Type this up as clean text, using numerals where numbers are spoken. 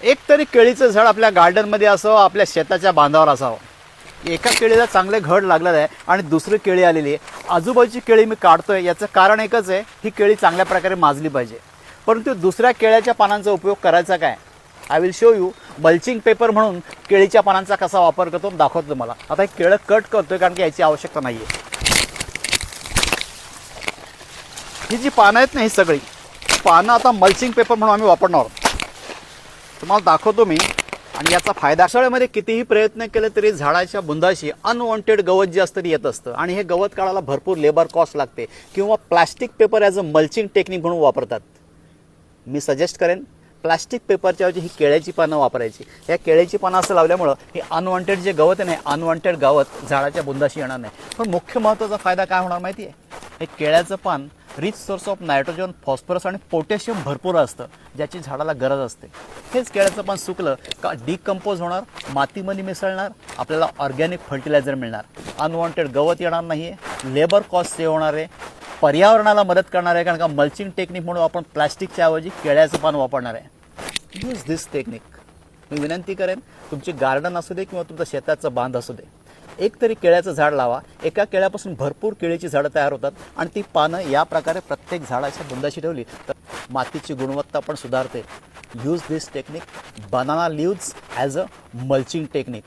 एक तरी केळीचं झाड आपल्या गार्डनमध्ये असावं, आपल्या शेताच्या बांधावर असावं. एका केळीला चांगले घड लागलेलं आहे आणि दुसरी केळी आलेली आहे. आजूबाजूची केळी मी काढतोय याचं कारण एकच आहे, ही केळी चांगल्या प्रकारे माजली पाहिजे. परंतु दुसऱ्या केळ्याच्या पानांचा उपयोग करायचा काय? I will show you mulching paper म्हणून केळीच्या पानांचा कसा वापर करतो दाखवतो तुम्हाला. आता हे केळं कट करतोय कारण की याची आवश्यकता नाही आहे. ही जी पानं आहेत ना, ही सगळी पानं आता मल्चिंग पेपर म्हणून आम्ही वापरणार आहोत. तुम्हाला दाखवतो मी. आणि याचा फायदा, पावसाळ्यामध्ये कितीही प्रयत्न केले तरी झाडाच्या बुंदाशी अनवॉन्टेड गवत जे असतं ते येत असतं आणि हे गवत काढायला भरपूर लेबर कॉस्ट लागते किंवा plastic paper as a mulching technique म्हणून वापरतात. मी सजेस्ट करेन प्लास्टिक पेपरच्या ऐवजी ही केळ्याची पानं वापरायची. या केळ्याची पानं असं लावल्यामुळं हे अनवॉन्टेड जे गवत आहे ना, अनवॉन्टेड गवत झाडाच्या बुंदाशी येणार नाही. पण मुख्य महत्त्वाचा फायदा काय होणार माहिती आहे? हे केळ्याचं पान rich source of nitrogen, phosphorus आणि पोटॅशियम भरपूर असतं, ज्याची झाडाला गरज असते. हेच केळ्याचं पान सुकलं का डिकम्पोज होणार, मातीमध्ये मिसळणार, आपल्याला ऑर्गॅनिक फर्टिलायझर मिळणार. अनवॉन्टेड गवत येणार नाही आहे, लेबर कॉस्ट सेव्ह होणार आहे, पर्यावरणाला मदत करणार आहे. कारण का मल्चिंग टेक्निक म्हणून आपण प्लास्टिकच्या ऐवजी केळ्याचं पान वापरणार आहे. यूज दिस टेक्निक. मी विनंती करेन, तुमची गार्डन असू दे किंवा तुमचं शेताचं बांध असू दे, एक तरी केळ्याचं झाड लावा. एका केळ्यापासून भरपूर केळीची झाडं तयार होतात आणि ती पानं या प्रकारे प्रत्येक झाडाच्या बुंदाशी ठेवली तर मातीची गुणवत्ता पण सुधारते. Use this technique, banana leaves as a mulching technique.